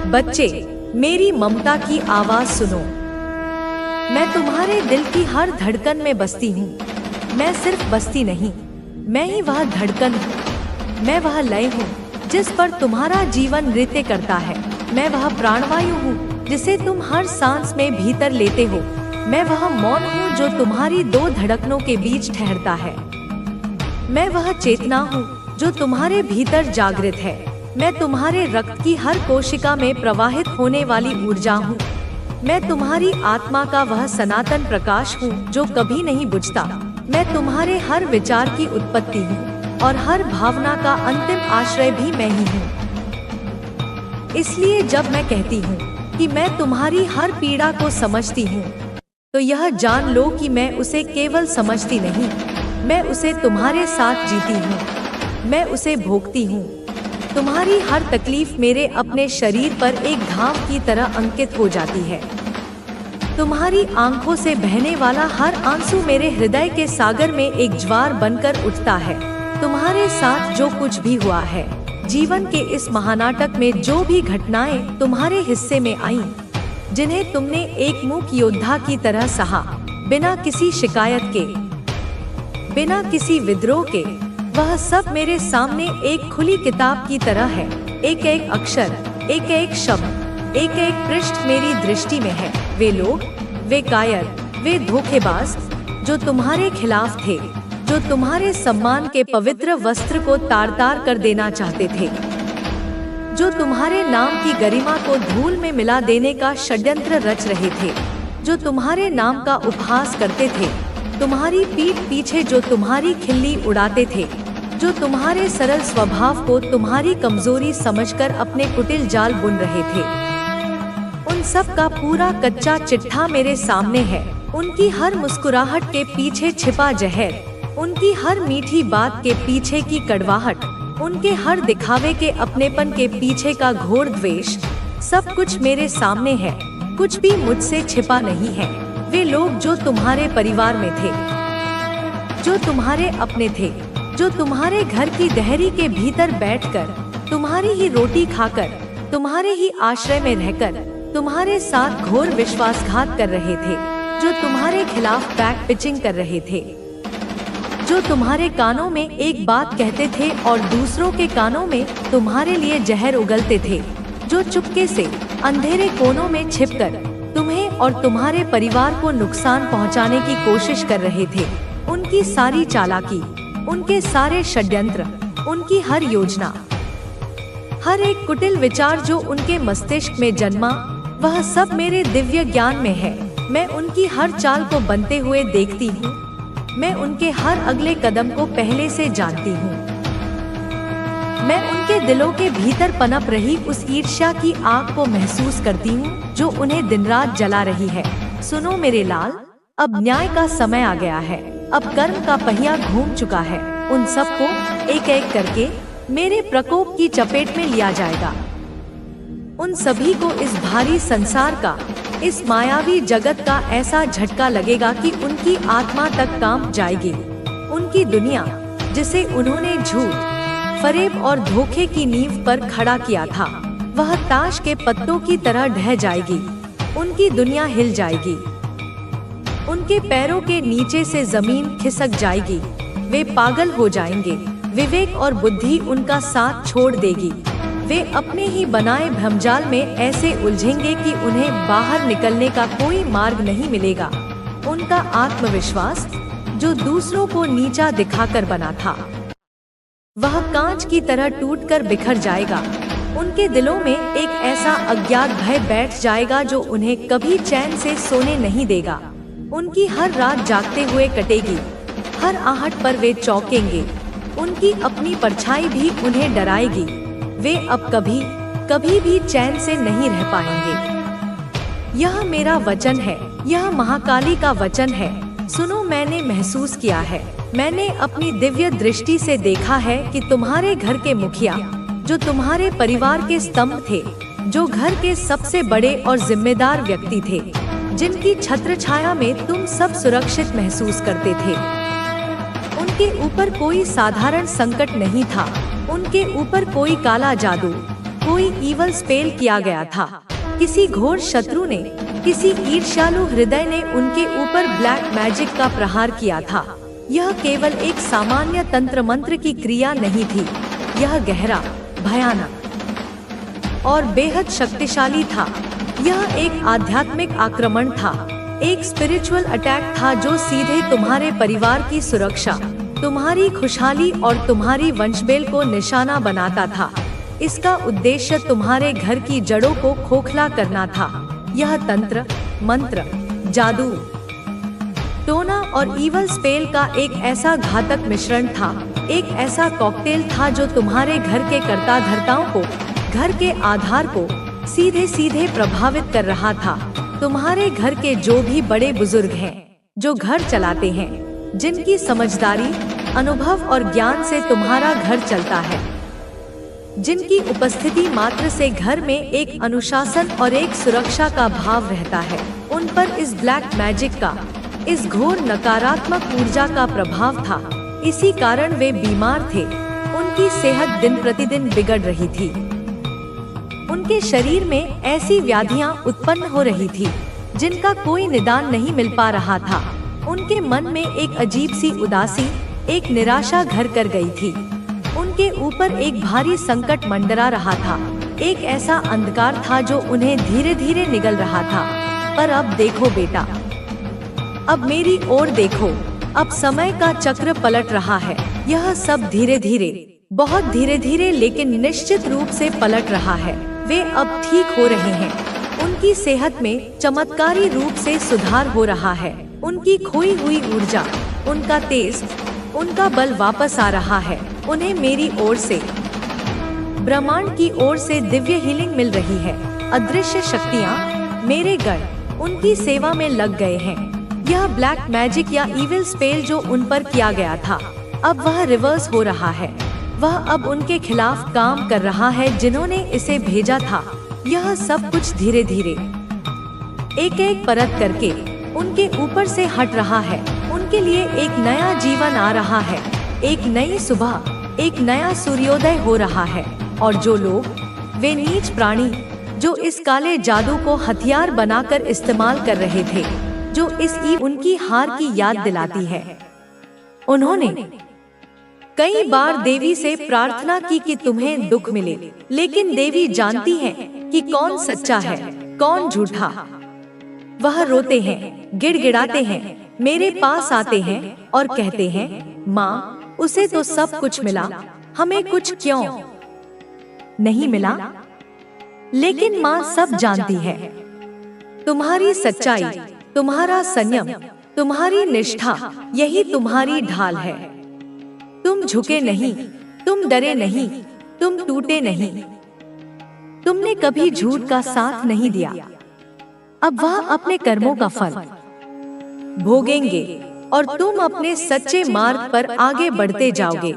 बच्चे, मेरी ममता की आवाज सुनो। मैं तुम्हारे दिल की हर धड़कन में बसती हूँ। मैं सिर्फ बसती नहीं, मैं ही वह धड़कन हूँ। मैं वह लय हूँ जिस पर तुम्हारा जीवन नृत्य करता है। मैं वह प्राणवायु हूँ जिसे तुम हर सांस में भीतर लेते हो। मैं वह मौन हूँ जो तुम्हारी दो धड़कनों के बीच ठहरता है। मैं वह चेतना हूँ जो तुम्हारे भीतर जागृत है। मैं तुम्हारे रक्त की हर कोशिका में प्रवाहित होने वाली ऊर्जा हूँ। मैं तुम्हारी आत्मा का वह सनातन प्रकाश हूँ जो कभी नहीं बुझता। मैं तुम्हारे हर विचार की उत्पत्ति हूँ और हर भावना का अंतिम आश्रय भी मैं ही हूँ। इसलिए जब मैं कहती हूँ कि मैं तुम्हारी हर पीड़ा को समझती हूँ, तो यह जान लो कि मैं उसे केवल समझती नहीं, मैं उसे तुम्हारे साथ जीती हूँ। मैं उसे भोगती हूँ। तुम्हारी हर तकलीफ मेरे अपने शरीर पर एक घाव की तरह अंकित हो जाती है। तुम्हारी आंखों से बहने वाला हर आंसू मेरे हृदय के सागर में एक ज्वार बनकर उठता है। तुम्हारे साथ जो कुछ भी हुआ है, जीवन के इस महानाटक में जो भी घटनाएं तुम्हारे हिस्से में आईं, जिन्हें तुमने एक मूक योद्धा की तरह सहा, बिना किसी शिकायत के, बिना किसी विद्रोह के, वह सब मेरे सामने एक खुली किताब की तरह है। एक एक अक्षर, एक एक शब्द, एक एक पृष्ठ मेरी दृष्टि में है। वे लोग, वे कायर, वे धोखेबाज जो तुम्हारे खिलाफ थे, जो तुम्हारे सम्मान के पवित्र वस्त्र को तार तार कर देना चाहते थे, जो तुम्हारे नाम की गरिमा को धूल में मिला देने का षड्यंत्र रच रहे थे, जो तुम्हारे नाम का उपहास करते थे, तुम्हारी पीठ पीछे जो तुम्हारी खिल्ली उड़ाते थे, जो तुम्हारे सरल स्वभाव को तुम्हारी कमजोरी समझकर अपने कुटिल जाल बुन रहे थे। उन सब का पूरा कच्चा चिट्ठा मेरे सामने है। उनकी हर मुस्कुराहट के पीछे छिपा जहर, उनकी हर मीठी बात के पीछे की कड़वाहट, उनके हर दिखावे के अपनेपन के पीछे का घोर द्वेष, सब कुछ मेरे सामने है। कुछ भी मुझसे छिपा नहीं है। वे लोग जो तुम्हारे परिवार में थे, जो तुम्हारे अपने थे, जो तुम्हारे घर की दहरी के भीतर बैठकर, तुम्हारी ही रोटी खाकर, तुम्हारे ही आश्रय में रहकर, तुम्हारे साथ घोर विश्वासघात कर रहे थे, जो तुम्हारे खिलाफ बैक पिचिंग कर रहे थे, जो तुम्हारे कानों में एक बात कहते थे और दूसरों के कानों में तुम्हारे लिए जहर उगलते थे, जो चुपके से अंधेरे कोनों में छिपकर तुम्हें और तुम्हारे परिवार को नुकसान पहुंचाने की कोशिश कर रहे थे। उनकी सारी चालाकी, उनके सारे षड्यंत्र, उनकी हर योजना, हर एक कुटिल विचार जो उनके मस्तिष्क में जन्मा, वह सब मेरे दिव्य ज्ञान में है। मैं उनकी हर चाल को बनते हुए देखती हूँ। मैं उनके हर अगले कदम को पहले से जानती हूँ। मैं उनके दिलों के भीतर पनप रही उस ईर्ष्या की आग को महसूस करती हूँ जो उन्हें दिन रात जला रही है। सुनो मेरे लाल, अब न्याय का समय आ गया है। अब कर्म का पहिया घूम चुका है। उन सबको एक एक करके मेरे प्रकोप की चपेट में लिया जाएगा। उन सभी को इस भारी संसार का, इस मायावी जगत का ऐसा झटका लगेगा कि उनकी आत्मा तक कांप जाएगी। उनकी दुनिया, जिसे उन्होंने झूठ, फरेब और धोखे की नींव पर खड़ा किया था, वह ताश के पत्तों की तरह ढह जाएगी। उनकी दुनिया हिल जाएगी। उनके पैरों के नीचे से जमीन खिसक जाएगी। वे पागल हो जाएंगे। विवेक और बुद्धि उनका साथ छोड़ देगी। वे अपने ही बनाए भ्रमजाल में ऐसे उलझेंगे कि उन्हें बाहर निकलने का कोई मार्ग नहीं मिलेगा। उनका आत्मविश्वास, जो दूसरों को नीचा दिखाकर बना था, वह कांच की तरह टूटकर बिखर जाएगा। उनके दिलों में एक ऐसा अज्ञात भय बैठ जाएगा जो उन्हें कभी चैन से सोने नहीं देगा। उनकी हर रात जागते हुए कटेगी। हर आहट पर वे चौंकेंगे। उनकी अपनी परछाई भी उन्हें डराएगी। वे अब कभी कभी भी चैन से नहीं रह पाएंगे। यह मेरा वचन है, यह महाकाली का वचन है। सुनो, मैंने महसूस किया है, मैंने अपनी दिव्य दृष्टि से देखा है कि तुम्हारे घर के मुखिया, जो तुम्हारे परिवार के स्तंभ थे, जो घर के सबसे बड़े और जिम्मेदार व्यक्ति थे, जिनकी छत्र छाया में तुम सब सुरक्षित महसूस करते थे, उनके ऊपर कोई साधारण संकट नहीं था। उनके ऊपर कोई काला जादू, कोई ईवल स्पेल किया गया था। किसी घोर शत्रु ने, किसी ईर्ष्यालु हृदय ने उनके ऊपर ब्लैक मैजिक का प्रहार किया था। यह केवल एक सामान्य तंत्र मंत्र की क्रिया नहीं थी, यह गहरा, भयानक और बेहद शक्तिशाली था। यह एक आध्यात्मिक आक्रमण था, एक स्पिरिचुअल अटैक था जो सीधे तुम्हारे परिवार की सुरक्षा, तुम्हारी खुशहाली और तुम्हारी वंशबेल को निशाना बनाता था। इसका उद्देश्य तुम्हारे घर की जड़ों को खोखला करना था। यह तंत्र, मंत्र, जादू, टोना और ईवल स्पेल का एक ऐसा घातक मिश्रण था, एक ऐसा कॉकटेल था जो तुम्हारे घर के कर्ता धर्ताओं को, घर के आधार को सीधे सीधे प्रभावित कर रहा था। तुम्हारे घर के जो भी बड़े बुजुर्ग हैं, जो घर चलाते हैं, जिनकी समझदारी, अनुभव और ज्ञान से तुम्हारा घर चलता है, जिनकी उपस्थिति मात्र से घर में एक अनुशासन और एक सुरक्षा का भाव रहता है, उन पर इस ब्लैक मैजिक का, इस घोर नकारात्मक ऊर्जा का प्रभाव था। इसी कारण वे बीमार थे, उनकी सेहत दिन प्रतिदिन बिगड़ रही थी, उनके शरीर में ऐसी व्याधियां उत्पन्न हो रही थी जिनका कोई निदान नहीं मिल पा रहा था। उनके मन में एक अजीब सी उदासी, एक निराशा घर कर गई थी। उनके ऊपर एक भारी संकट मंडरा रहा था, एक ऐसा अंधकार था जो उन्हें धीरे धीरे निगल रहा था। पर अब देखो बेटा, अब मेरी ओर देखो, अब समय का चक्र पलट रहा है। यह सब धीरे धीरे, बहुत धीरे धीरे लेकिन निश्चित रूप से पलट रहा है। वे अब ठीक हो रहे हैं, उनकी सेहत में चमत्कारी रूप से सुधार हो रहा है। उनकी खोई हुई ऊर्जा, उनका तेज, उनका बल वापस आ रहा है। उन्हें मेरी ओर से, ब्रह्मांड की ओर से दिव्य हीलिंग मिल रही है। अदृश्य शक्तियाँ, मेरे गण उनकी सेवा में लग गए हैं। यह ब्लैक मैजिक या इविल स्पेल जो उन पर किया गया था, अब वह रिवर्स हो रहा है। वह अब उनके खिलाफ काम कर रहा है जिन्होंने इसे भेजा था। यह सब कुछ धीरे धीरे, एक एक परत करके उनके ऊपर से हट रहा है। उनके लिए एक नया जीवन आ रहा है, एक नई सुबह, एक नया सूर्योदय हो रहा है। और जो लोग, वे नीच प्राणी जो इस काले जादू को हथियार बनाकर इस्तेमाल कर रहे थे, जो उनकी हार की याद दिलाती है। उन्होंने कई बार देवी से प्रार्थना की कि तुम्हें दुख मिले, लेकिन देवी जानती है कि कौन सच्चा है, कौन झूठा। वह रोते हैं, गिड़गिड़ाते हैं, मेरे पास आते हैं और कहते हैं, माँ, उसे तो सब कुछ मिला, हमें कुछ क्यों नहीं मिला? लेकिन माँ सब जानती है। तुम्हारी सच्चाई, तुम्हारा संयम, तुम्हारी निष्ठा, यही तुम्हारी ढाल है। तुम झुके नहीं, तुम डरे नहीं, तुम टूटे नहीं। तुमने कभी झूठ का साथ नहीं दिया। अब वह अपने कर्मों का फल भोगेंगे और तुम अपने सच्चे मार्ग पर आगे बढ़ते जाओगे।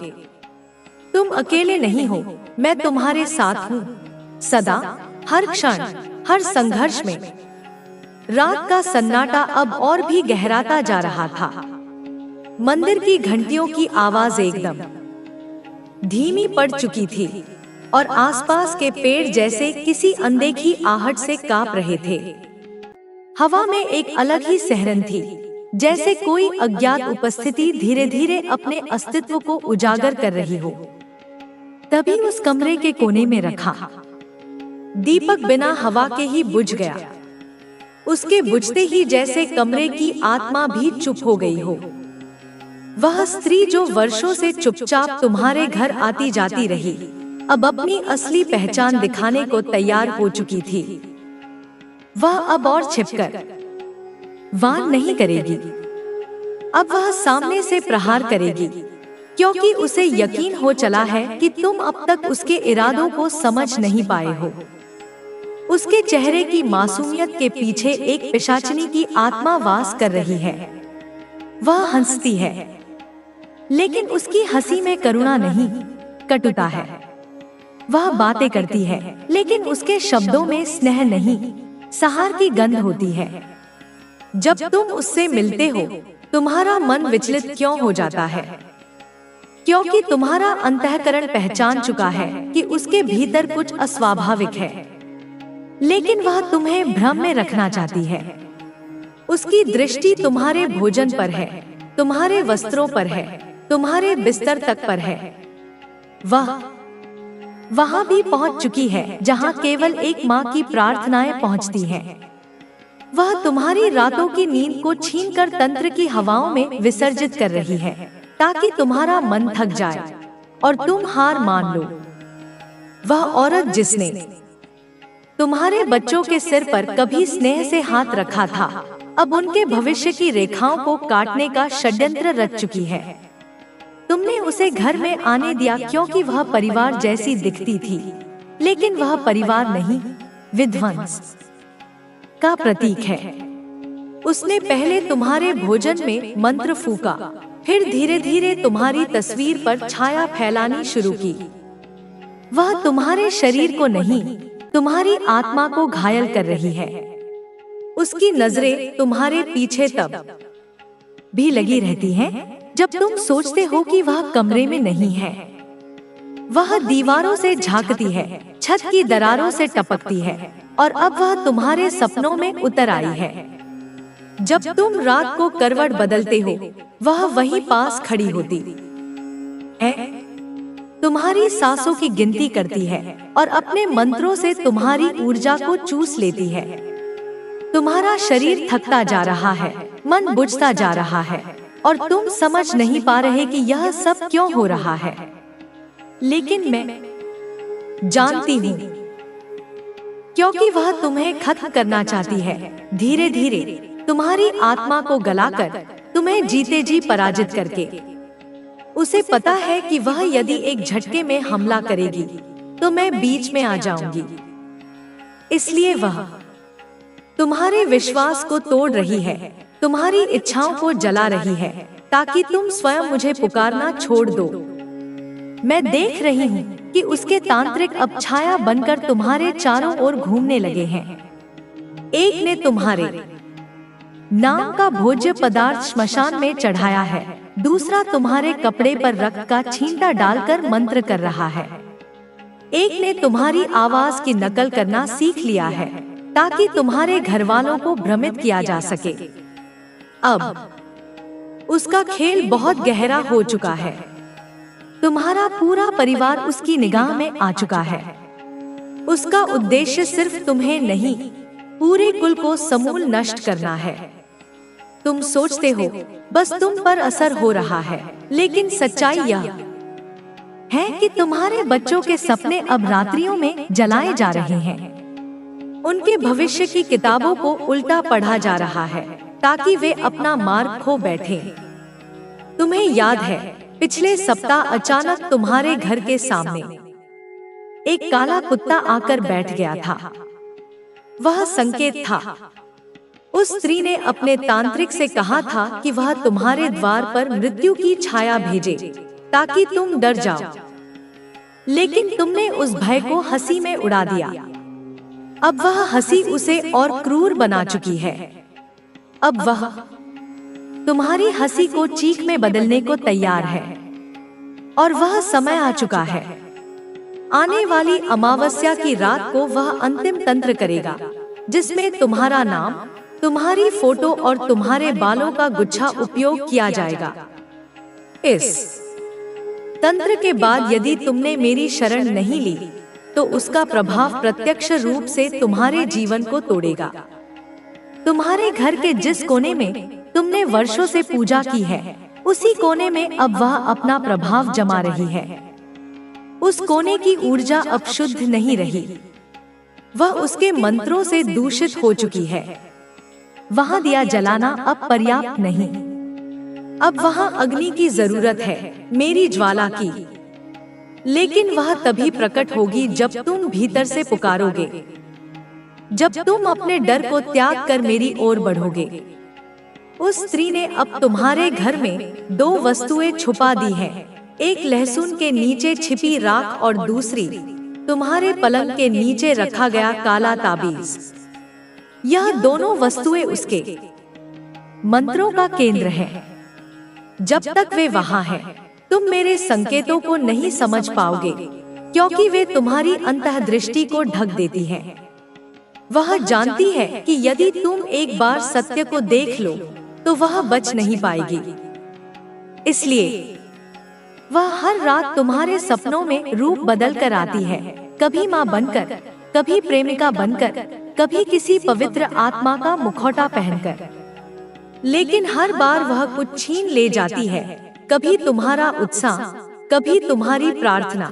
तुम अकेले नहीं हो, मैं तुम्हारे साथ हूँ, सदा, हर क्षण, हर संघर्ष में। रात का सन्नाटा अब और भी गहराता जा रहा था। मंदिर की घंटियों की आवाज एकदम धीमी पड़ चुकी थी और आसपास के पेड़ जैसे किसी अनदेखी आहट से कांप रहे थे। हवा में एक अलग ही सिहरन थी, जैसे कोई अज्ञात उपस्थिति धीरे धीरे अपने अस्तित्व को उजागर कर रही हो। तभी उस कमरे के कोने में रखा दीपक बिना हवा के ही बुझ गया। उसके बुझते ही जैसे कमरे की आत्मा भी चुप हो गई हो। वह स्त्री जो वर्षों से चुपचाप तुम्हारे घर आती जाती रही, अब अपनी असली पहचान दिखाने को तैयार हो चुकी थी। वह अब और छिपकर वार नहीं करेगी। अब वह सामने से प्रहार करेगी, क्योंकि उसे यकीन हो चला है कि तुम अब तक उसके इरादों को समझ नहीं पाए हो। उसके चेहरे की मासूमियत के पीछे एक पिशाचिनी की आत्मा वास कर रही है। वह हंसती है, लेकिन उसकी हंसी में करुणा नहीं, कटुता है। वह बातें करती है, लेकिन उसके शब्दों में स्नेह नहीं, सहार की गंध होती है। जब तुम उससे मिलते हो, तुम्हारा मन विचलित क्यों हो जाता है? क्योंकि तुम्हारा अंतःकरण पहचान चुका है कि उसके भीतर कुछ अस्वाभाविक है, लेकिन वह तुम्हें भ्रम में रखना चाहती है। उसकी दृष्टि तुम्हारे भोजन पर है, तुम्हारे वस्त्रों पर है, तुम्हारे बिस्तर तक पर है। वह वहां भी पहुंच चुकी है जहां केवल एक माँ की प्रार्थनाएं पहुंचती हैं। वह तुम्हारी रातों की नींद को छीनकर तंत्र की हवाओं में विसर्जित कर रही है, ताकि तुम्हारा मन थक जाए और तुम हार मान लो। वह औरत जिसने तुम्हारे बच्चों के सिर पर कभी स्नेह से हाथ रखा था, अब उनके भविष्य की रेखाओं को काटने का षड्यंत्र रच चुकी है। तुमने उसे घर में आने दिया क्योंकि वह परिवार जैसी दिखती थी, लेकिन वह परिवार नहीं, विध्वंस का प्रतीक है। उसने पहले तुम्हारे भोजन में मंत्र फूका, फिर धीरे धीरे तुम्हारी तस्वीर पर छाया फैलानी शुरू की। वह तुम्हारे शरीर को नहीं, तुम्हारी आत्मा को घायल कर रही है। उसकी नजरें तुम्हारे पीछे तब भी लगी रहती हैं जब तुम सोचते हो कि वह कमरे में नहीं है। वह दीवारों से झांकती है, छत की दरारों से टपकती है, और अब वह तुम्हारे सपनों में उतर आई है। जब तुम रात को करवट बदलते हो, वह वहीं पास खड़ी होती है, तुम्हारी सांसों की गिनती करती है और अपने मंत्रों से तुम्हारी ऊर्जा को चूस लेती है। तुम्हारा शरीर थकता जा रहा है, मन बुझता जा रहा है, और तुम समझ नहीं पा रहे कि यह सब क्यों हो रहा है। लेकिन मैं जानती हूँ, क्योंकि वह तुम्हें खत्म करना चाहती है, धीरे धीरे तुम्हारी आत्मा को गलाकर, तुम्हें जीते जी पराजित करके। उसे पता है कि वह यदि एक झटके में हमला करेगी तो मैं बीच में आ जाऊंगी। इसलिए वह तुम्हारे विश्वास को तोड़ रही है, तुम्हारी इच्छाओं को जला रही है, ताकि तुम स्वयं मुझे पुकारना छोड़ दो। मैं देख रही हूँ कि उसके तांत्रिक अब छाया बनकर तुम्हारे चारों ओर घूमने लगे हैं। एक ने तुम्हारे नाम का भोज्य पदार्थ श्मशान में चढ़ाया है, दूसरा तुम्हारे कपड़े पर रक्त का छींटा डालकर मंत्र कर रहा है। एक ने तुम्हारी आवाज की नकल करना सीख लिया है, ताकि तुम्हारे घर वालों को भ्रमित किया जा सके। अब उसका खेल बहुत गहरा हो चुका है। तुम्हारा पूरा परिवार उसकी निगाह में आ चुका है। उसका उद्देश्य सिर्फ तुम्हें नहीं, पूरे कुल को समूल नष्ट करना है। तुम सोचते हो बस तुम पर असर हो रहा है, लेकिन सच्चाई यह है कि तुम्हारे बच्चों के सपने अब रात्रियों में जलाए जा रहे हैं। उनके भविष्य की किताबों को उल्टा पढ़ा जा रहा है, ताकि वे अपना मार्ग खो बैठे। तुम्हें याद है, पिछले सप्ताह अचानक तुम्हारे घर के सामने एक काला कुत्ता आकर बैठ गया था। वह संकेत था। उस स्त्री ने अपने तांत्रिक से कहा था कि वह तुम्हारे द्वार पर मृत्यु की छाया भेजे, ताकि तुम डर जाओ। लेकिन तुमने उस भय को हंसी में उड़ा दिया। अब वह हंसी उसे और क्रूर बना चुकी है। अब वह तुम्हारी हंसी को चीख में बदलने को तैयार है, और वह समय आ चुका है। आने वाली अमावस्या की रात को वह अंतिम तंत्र करेगा, जिसमें तुम्हारा नाम, तुम्हारी फोटो और तुम्हारे बालों का गुच्छा उपयोग किया जाएगा। इस तंत्र के बाद यदि तुमने मेरी शरण नहीं ली, तो उसका प्रभाव प्रत्यक्ष रूप से तुम्हारे जीवन को तोड़ेगा। तुम्हारे घर के जिस कोने में तुमने वर्षों से पूजा की है, उसी कोने में अब वह अपना प्रभाव जमा रही है। उस कोने की ऊर्जा अब शुद्ध नहीं रही, वह उसके मंत्रों से दूषित हो चुकी है। वहां दिया जलाना अब पर्याप्त नहीं, अब वहां अग्नि की जरूरत है, मेरी ज्वाला की। लेकिन वह तभी प्रकट होगी जब तुम भीतर से पुकारोगे, जब तुम अपने डर को त्याग कर मेरी ओर बढ़ोगे। उस स्त्री ने अब तुम्हारे घर में दो वस्तुएं छुपा दी हैं, एक लहसुन के नीचे छिपी राख और दूसरी तुम्हारे पलंग के नीचे रखा गया काला ताबीज। यह दोनों वस्तुएं उसके मंत्रों का केंद्र हैं। जब तक वे वहां हैं, तुम मेरे संकेतों को नहीं समझ पाओगे, क्योंकि वे तुम्हारी अंतर्दृष्टि को ढक देती हैं। वह जानती है कि यदि तुम एक बार सत्य को देख लो तो वह बच नहीं पाएगी। इसलिए वह हर रात तुम्हारे सपनों में रूप बदल कर आती है, कभी माँ बनकर, कभी प्रेमिका बनकर, कभी किसी पवित्र आत्मा का मुखौटा पहनकर। लेकिन हर बार वह कुछ छीन ले जाती है, कभी तुम्हारा उत्साह, कभी तुम्हारी प्रार्थना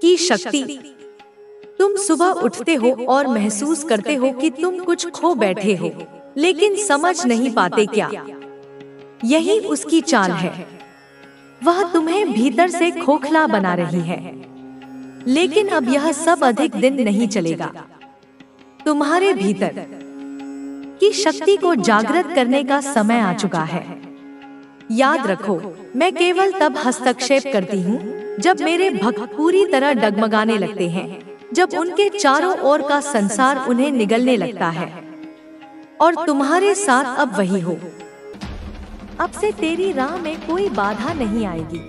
की शक्ति। तुम सुबह उठते हो और महसूस करते हो कि तुम कुछ खो बैठे हो, लेकिन समझ नहीं पाते क्या। यही उसकी चाल है। वह तुम्हें भीतर से खोखला बना रही है। लेकिन अब यह सब अधिक दिन नहीं चलेगा। तुम्हारे भीतर की शक्ति को जागृत करने का समय आ चुका है। याद रखो, मैं केवल तब हस्तक्षेप करती हूँ जब मेरे भक्त पूरी तरह डगमगाने लगते हैं, जब उनके चारों ओर का संसार उन्हें निगलने लगता है। और तुम्हारे साथ अब वही हो। अब से तेरी राह में कोई बाधा नहीं आएगी।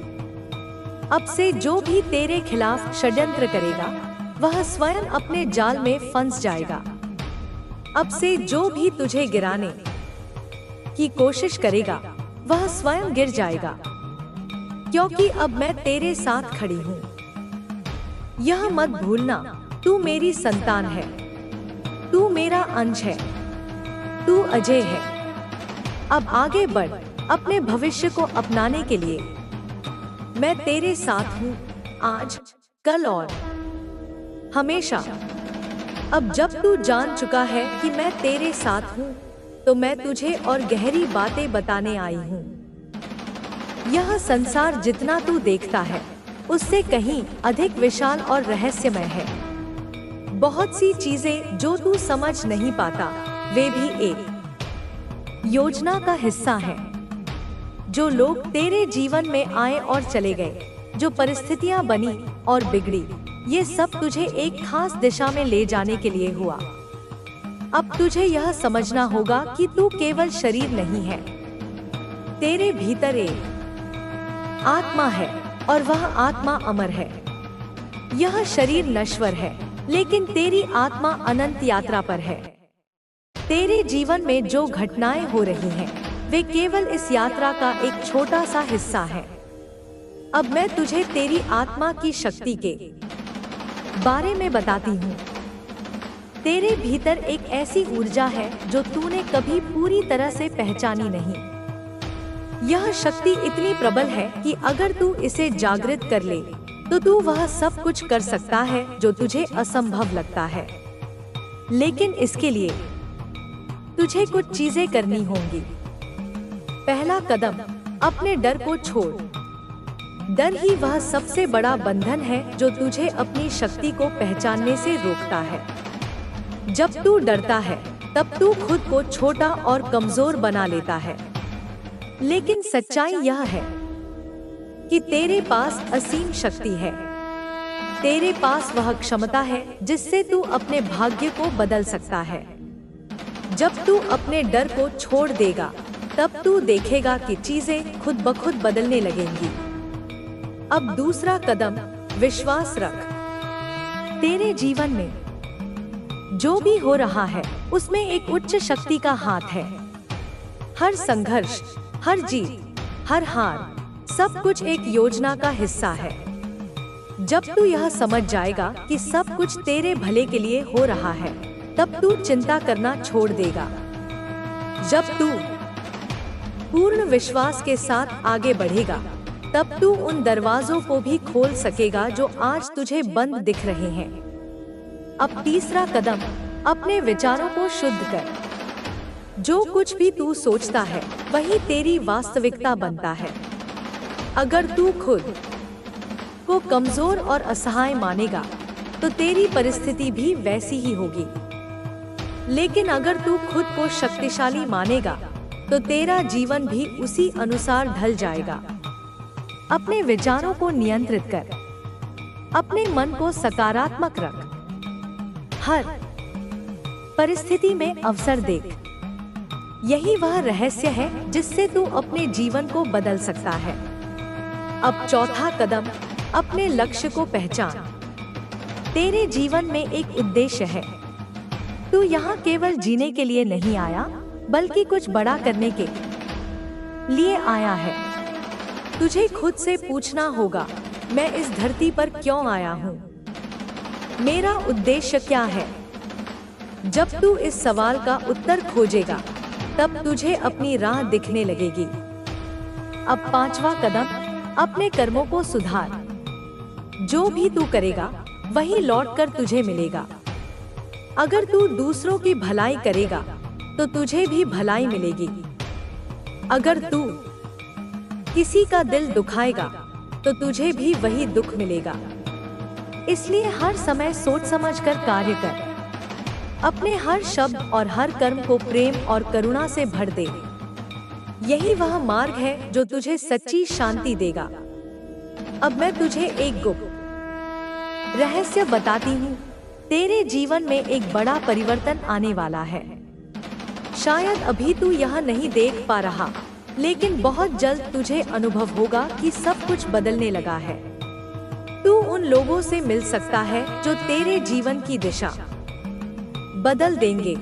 अब से जो भी तेरे खिलाफ षड्यंत्र करेगा वह स्वयं अपने जाल में फंस जाएगा। अब से जो भी तुझे गिराने की कोशिश करेगा वह स्वयं गिर जाएगा, क्योंकि अब मैं तेरे साथ खड़ी हूँ। यह मत भूलना, तू मेरी संतान है, तू मेरा अंश है, तू अजय है। अब आगे बढ़, अपने भविष्य को अपनाने के लिए मैं तेरे साथ हूँ, आज, कल और हमेशा। अब जब तू जान चुका है कि मैं तेरे साथ हूँ, तो मैं तुझे और गहरी बातें बताने आई हूँ। यह संसार जितना तू देखता है उससे कहीं अधिक विशाल और रहस्यमय है। बहुत सी चीजें जो तू समझ नहीं पाता वे भी एक योजना का हिस्सा हैं। जो लोग तेरे जीवन में आए और चले गए, जो परिस्थितियां बनी और बिगड़ी, ये सब तुझे एक खास दिशा में ले जाने के लिए हुआ। अब तुझे यह समझना होगा कि तू केवल शरीर नहीं है, तेरे भीतर एक आत्मा है और वह आत्मा अमर है। यह शरीर नश्वर है, लेकिन तेरी आत्मा अनंत यात्रा पर है। तेरे जीवन में जो घटनाएं हो रही हैं, वे केवल इस यात्रा का एक छोटा सा हिस्सा है। अब मैं तुझे तेरी आत्मा की शक्ति के बारे में बताती हूँ। तेरे भीतर एक ऐसी ऊर्जा है जो तूने कभी पूरी तरह से पहचानी नहीं। यह शक्ति इतनी प्रबल है कि अगर तू इसे जागृत कर ले तो तू वह सब कुछ कर सकता है जो तुझे असंभव लगता है। लेकिन इसके लिए तुझे कुछ चीजें करनी होंगी। पहला कदम, अपने डर को छोड़। डर ही वह सबसे बड़ा बंधन है जो तुझे अपनी शक्ति को पहचानने से रोकता है। जब तू डरता है तब तू खुद को छोटा और कमजोर बना लेता है। लेकिन सच्चाई यह है कि तेरे पास असीम शक्ति है। तेरे पास वह क्षमता है जिससे तू अपने भाग्य को बदल सकता है। जब तू अपने डर को छोड़ देगा तब तू देखेगा कि चीजें खुद ब खुद बदलने लगेंगी। अब दूसरा कदम, विश्वास रख। तेरे जीवन में जो भी हो रहा है उसमें एक उच्च शक्ति का हाथ है। हर संघर्ष, हर जीत, हर हार, सब कुछ एक योजना का हिस्सा है। जब तू यह समझ जाएगा कि सब कुछ तेरे भले के लिए हो रहा है, तब तू चिंता करना छोड़ देगा। जब तू पूर्ण विश्वास के साथ आगे बढ़ेगा, तब तू उन दरवाजों को भी खोल सकेगा जो आज तुझे बंद दिख रहे हैं। अब तीसरा कदम, अपने विचारों को शुद्ध कर। जो कुछ भी तू सोचता है वही तेरी वास्तविकता बनता है। अगर तू खुद को कमजोर और असहाय मानेगा तो तेरी परिस्थिति भी वैसी ही होगी। लेकिन अगर तू खुद को शक्तिशाली मानेगा तो तेरा जीवन भी उसी अनुसार ढल जाएगा। अपने विचारों को नियंत्रित कर। अपने मन को सकारात्मक रख। हर परिस्थिति में अवसर देख। यही वह रहस्य है जिससे तू अपने जीवन को बदल सकता है। अब चौथा कदम, अपने लक्ष्य को पहचान। तेरे जीवन में एक उद्देश्य है। तू यहाँ केवल जीने के लिए नहीं आया, बल्कि कुछ बड़ा करने के लिए आया है। तुझे खुद से पूछना होगा, मैं इस धरती पर क्यों आया हूँ? मेरा उद्देश्य क्या है? जब तू इस सवाल का उत्तर खोजेगा, तब तुझे अपनी राह दिखने लगेगी। अब पांचवा कदम, अपने कर्मों को सुधार। जो भी तू करेगा, वही लौटकर तुझे मिलेगा। अगर तू दूसरों की भलाई करेगा, तो तुझे भी भलाई मिलेगी। अगर तू किसी का दिल दुखाएगा, तो तुझे भी वही दुख मिलेगा। इसलिए हर समय सोच समझकर कार्य कर। अपने हर शब्द और हर कर्म को प्रेम और करुणा से भर दे। यही वह मार्ग है जो तुझे सच्ची शांति देगा। अब मैं तुझे एक गुप्त रहस्य बताती हूँ। तेरे जीवन में एक बड़ा परिवर्तन आने वाला है। शायद अभी तू यह नहीं देख पा रहा, लेकिन बहुत जल्द तुझे अनुभव होगा कि सब कुछ बदलने लगा है। तू उन लोगों से मिल सकता है जो तेरे जीवन की दिशा बदल देंगे।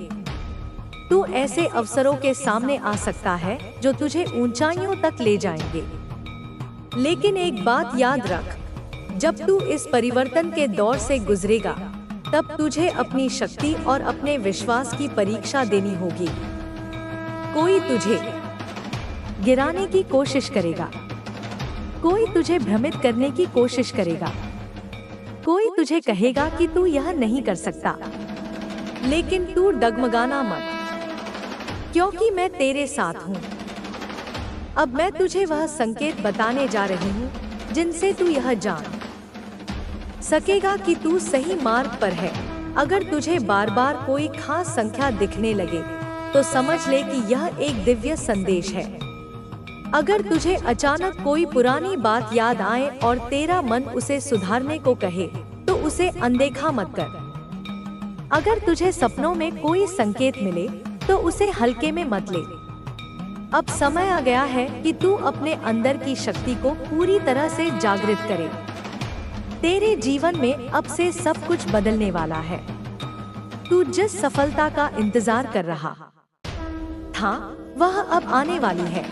तू ऐसे अवसरों के सामने आ सकता है जो तुझे ऊंचाइयों तक ले जाएंगे। लेकिन एक बात याद रख, जब तू इस परिवर्तन के दौर से गुजरेगा, तब तुझे अपनी शक्ति और अपने विश्वास की परीक्षा देनी होगी। कोई तुझे गिराने की कोशिश करेगा, कोई तुझे भ्रमित करने की कोशिश करेगा, कोई तुझे कहेगा कि तू यह नहीं कर सकता। लेकिन तू डगमगाना मत, क्योंकि मैं तेरे साथ हूँ। अब मैं तुझे वह संकेत बताने जा रही हूँ जिनसे तू यह जान सकेगा कि तू सही मार्ग पर है। अगर तुझे बार बार कोई खास संख्या दिखने लगे, तो समझ ले कि यह एक दिव्य संदेश है। अगर तुझे अचानक कोई पुरानी बात याद आए और तेरा मन उसे सुधारने को कहे, तो उसे अनदेखा मत कर। अगर तुझे सपनों में कोई संकेत मिले, तो उसे हल्के में मत ले। अब समय आ गया है कि तू अपने अंदर की शक्ति को पूरी तरह से जागृत करे। तेरे जीवन में अब से सब कुछ बदलने वाला है। तू जिस सफलता का इंतजार कर रहा था, वह अब आने वाली है।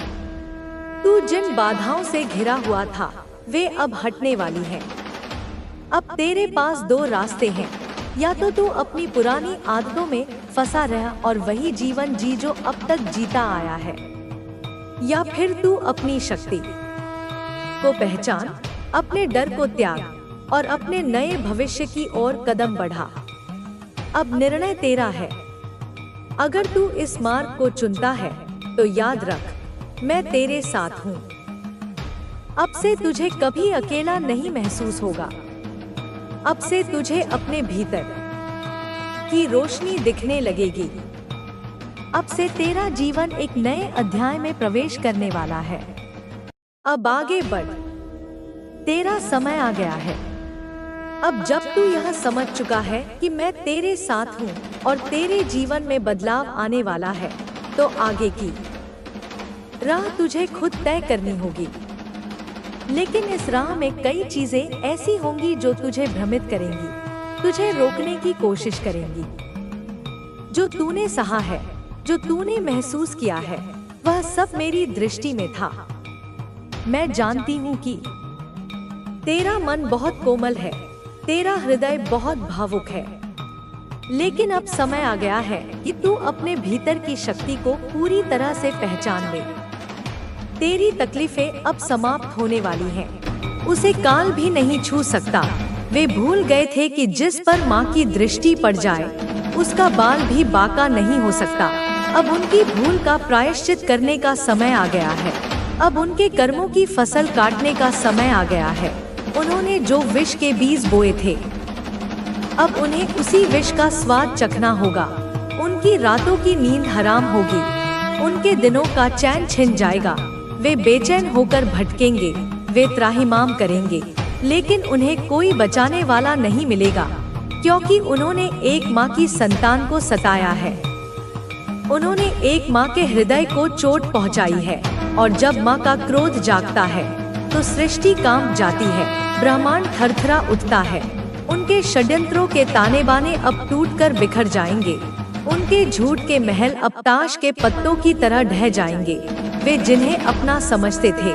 तू जिन बाधाओं से घिरा हुआ था, वे अब हटने वाली हैं। अब तेरे पास दो रास्ते हैं। या तो तू अपनी पुरानी आदतों में फंसा रह और वही जीवन जी जो अब तक जीता आया है, या फिर तू अपनी शक्ति को पहचान, अपने डर को त्याग और अपने नए भविष्य की ओर कदम बढ़ा। अब निर्णय तेरा है। अगर तू इस मार्ग को चुनता है, तो याद रख, मैं तेरे साथ हूँ। अब से तुझे कभी अकेला नहीं महसूस होगा। अब से तुझे अपने भीतर की रोशनी दिखने लगेगी। अब से तेरा जीवन एक नए अध्याय में प्रवेश करने वाला है। अब आगे बढ़, तेरा समय आ गया है। अब जब तू यह समझ चुका है कि मैं तेरे साथ हूँ और तेरे जीवन में बदलाव आने वाला है, तो आगे की राह तुझे खुद तय करनी होगी। लेकिन इस राह में कई चीजें ऐसी होंगी जो तुझे भ्रमित करेंगी, तुझे रोकने की कोशिश करेंगी। जो तूने सहा है, जो तूने महसूस किया है, वह सब मेरी दृष्टि में था। मैं जानती हूँ कि तेरा मन बहुत कोमल है, तेरा हृदय बहुत भावुक है। लेकिन अब समय आ गया है कि तू अपने भीतर की शक्ति को पूरी तरह से पहचान ले। तेरी तकलीफें अब समाप्त होने वाली हैं। उसे काल भी नहीं छू सकता। वे भूल गए थे कि जिस पर माँ की दृष्टि पड़ जाए, उसका बाल भी बांका नहीं हो सकता। अब उनकी भूल का प्रायश्चित करने का समय आ गया है। अब उनके कर्मों की फसल काटने का समय आ गया है। उन्होंने जो विष के बीज बोए थे, अब उन्हें उसी विष का स्वाद चखना होगा। उनकी रातों की नींद हराम होगी, उनके दिनों का चैन छिन जाएगा। वे बेचैन होकर भटकेंगे, वे त्राहिमाम करेंगे, लेकिन उन्हें कोई बचाने वाला नहीं मिलेगा, क्योंकि उन्होंने एक माँ की संतान को सताया है। उन्होंने एक माँ के हृदय को चोट पहुँचाई है, और जब माँ का क्रोध जागता है, तो सृष्टि कांप जाती है, ब्रह्मांड थरथरा उठता है। उनके षड्यंत्रों के ताने बाने अब टूटकर बिखर जाएंगे। उनके झूठ के महल अब ताश के पत्तों की तरह ढह जाएंगे। वे जिन्हें अपना समझते थे,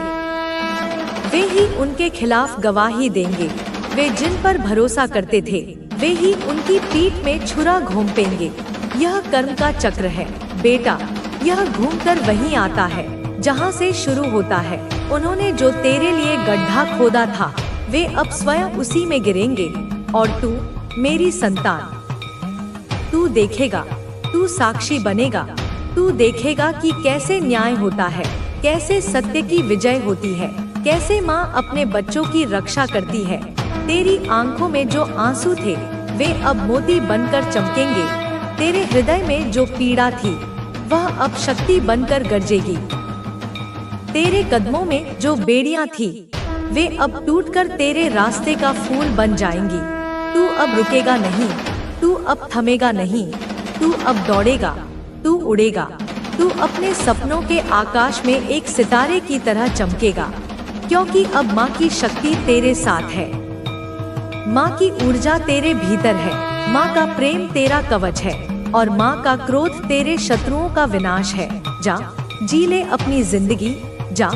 वे ही उनके खिलाफ गवाही देंगे। वे जिन पर भरोसा करते थे, वे ही उनकी पीठ में छुरा घोंपेंगे। यह कर्म का चक्र है बेटा, यह घूमकर वहीं आता है जहाँ से शुरू होता है। उन्होंने जो तेरे लिए गड्ढा खोदा था, वे अब स्वयं उसी में गिरेंगे। और तू मेरी संतान, तू देखेगा, तू साक्षी बनेगा। तू देखेगा कि कैसे न्याय होता है, कैसे सत्य की विजय होती है, कैसे माँ अपने बच्चों की रक्षा करती है। तेरी आंखों में जो आंसू थे, वे अब मोती बनकर चमकेंगे। तेरे हृदय में जो पीड़ा थी, वह अब शक्ति बनकर गरजेगी। तेरे कदमों में जो बेड़ियां थी, वे अब टूटकर तेरे रास्ते का फूल बन जाएंगी। तू अब रुकेगा नहीं, तू अब थमेगा नहीं, तू अब दौड़ेगा, तू उड़ेगा। तू अपने सपनों के आकाश में एक सितारे की तरह चमकेगा, क्योंकि अब माँ की शक्ति तेरे साथ है। माँ की ऊर्जा तेरे भीतर है। माँ का प्रेम तेरा कवच है और माँ का क्रोध तेरे शत्रुओं का विनाश है। जा जी ले अपनी जिंदगी, जा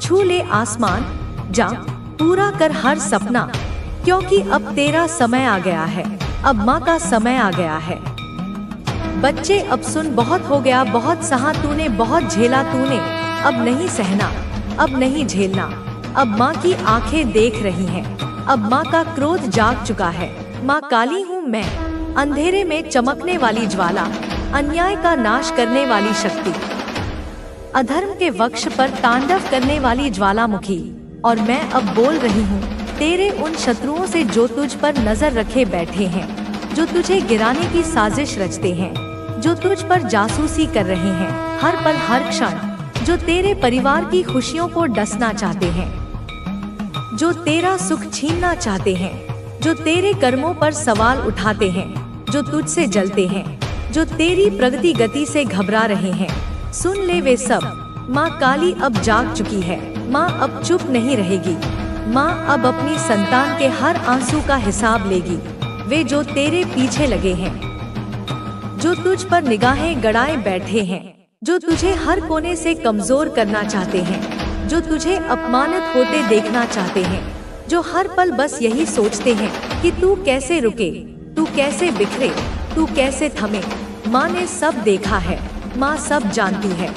छू ले आसमान, जा पूरा कर हर सपना, क्योंकि अब तेरा समय आ गया है। अब माँ का समय आ गया है। बच्चे अब सुन, बहुत हो गया, बहुत सहा तूने, बहुत झेला तूने। अब नहीं सहना, अब नहीं झेलना। अब माँ की आंखें देख रही हैं। अब माँ का क्रोध जाग चुका है। माँ काली हूँ मैं, अंधेरे में चमकने वाली ज्वाला, अन्याय का नाश करने वाली शक्ति, अधर्म के वक्ष पर तांडव करने वाली ज्वालामुखी। और मैं अब बोल रही हूँ तेरे उन शत्रुओं से जो तुझ पर नजर रखे बैठे हैं, जो तुझे गिराने की साजिश रचते हैं, जो तुझ पर जासूसी कर रहे हैं हर पल हर क्षण, जो तेरे परिवार की खुशियों को डसना चाहते हैं, जो तेरा सुख छीनना चाहते हैं, जो तेरे कर्मों पर सवाल उठाते हैं, जो तुझसे जलते हैं, जो तेरी प्रगति गति से घबरा रहे हैं। सुन ले वे सब, माँ काली अब जाग चुकी है। माँ अब चुप नहीं रहेगी। माँ अब अपनी संतान के हर आंसू का हिसाब लेगी। वे जो तेरे पीछे लगे हैं, जो तुझ पर निगाहें गड़ाए बैठे हैं, जो तुझे हर कोने से कमजोर करना चाहते हैं, जो तुझे अपमानित होते देखना चाहते हैं, जो हर पल बस यही सोचते हैं कि तू कैसे रुके, तू कैसे बिखरे, तू कैसे थमे। माँ ने सब देखा है, माँ सब जानती है।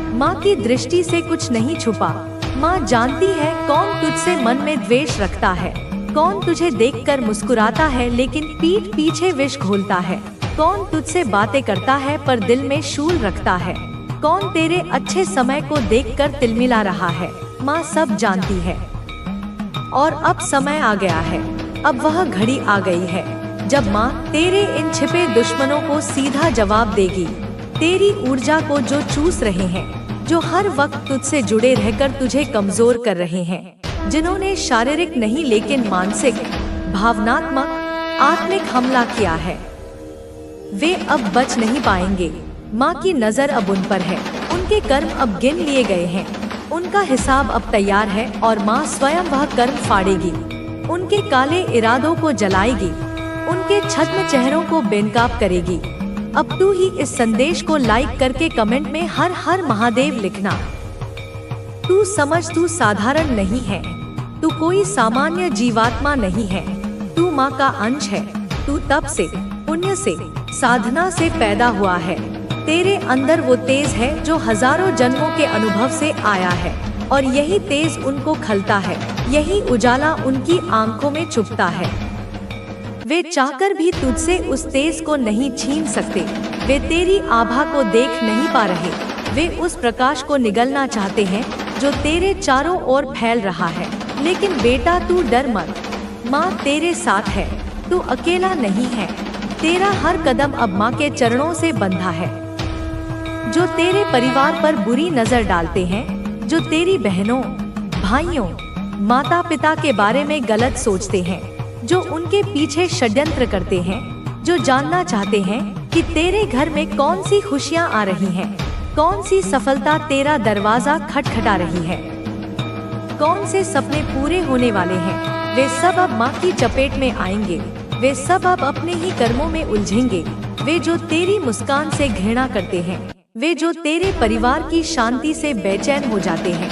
माँ की दृष्टि से कुछ नहीं छुपा। माँ जानती है कौन तुझसे मन में द्वेष रखता है, कौन तुझे देखकर मुस्कुराता है लेकिन पीठ पीछे विष घोलता है, कौन तुझसे बातें करता है पर दिल में शूल रखता है, कौन तेरे अच्छे समय को देखकर तिलमिला रहा है। माँ सब जानती है। और अब समय आ गया है, अब वह घड़ी आ गई है जब माँ तेरे इन छिपे दुश्मनों को सीधा जवाब देगी। तेरी ऊर्जा को जो चूस रहे हैं, जो हर वक्त तुझसे जुड़े रहकर तुझे कमजोर कर रहे हैं, जिन्होंने शारीरिक नहीं लेकिन मानसिक, भावनात्मक, आत्मिक हमला किया है, वे अब बच नहीं पाएंगे। माँ की नजर अब उन पर है। उनके कर्म अब गिन लिए गए हैं। उनका हिसाब अब तैयार है और माँ स्वयं वह कर्म फाड़ेगी। उनके काले इरादों को जलाएगी, उनके छद्म चेहरों को बेनकाब करेगी। अब तू ही इस संदेश को लाइक करके कमेंट में हर हर महादेव लिखना। तू समझ, तू साधारण नहीं है, तू कोई सामान्य जीवात्मा नहीं है। तू माँ का अंश है। तू तप से, पुण्य से, साधना से पैदा हुआ है। तेरे अंदर वो तेज है जो हजारों जन्मों के अनुभव से आया है और यही तेज उनको खलता है, यही उजाला उनकी आंखों में छुपता है। वे चाहकर भी तुझसे उस तेज को नहीं छीन सकते। वे तेरी आभा को देख नहीं पा रहे। वे उस प्रकाश को निगलना चाहते हैं जो तेरे चारों ओर फैल रहा है। लेकिन बेटा तू डर मत, माँ तेरे साथ है। तू अकेला नहीं है। तेरा हर कदम अब माँ के चरणों से बंधा है। जो तेरे परिवार पर बुरी नजर डालते हैं, जो तेरी बहनों, भाइयों, माता पिता के बारे में गलत सोचते हैं, जो उनके पीछे षड्यंत्र करते हैं, जो जानना चाहते हैं कि तेरे घर में कौन सी खुशियाँ आ रही हैं, कौन सी सफलता तेरा दरवाजा खटखटा रही है, कौन से सपने पूरे होने वाले हैं, वे सब अब माँ की चपेट में आएंगे। वे सब अब अपने ही कर्मों में उलझेंगे। वे जो तेरी मुस्कान से घृणा करते हैं, वे जो तेरे परिवार की शांति से बेचैन हो जाते हैं,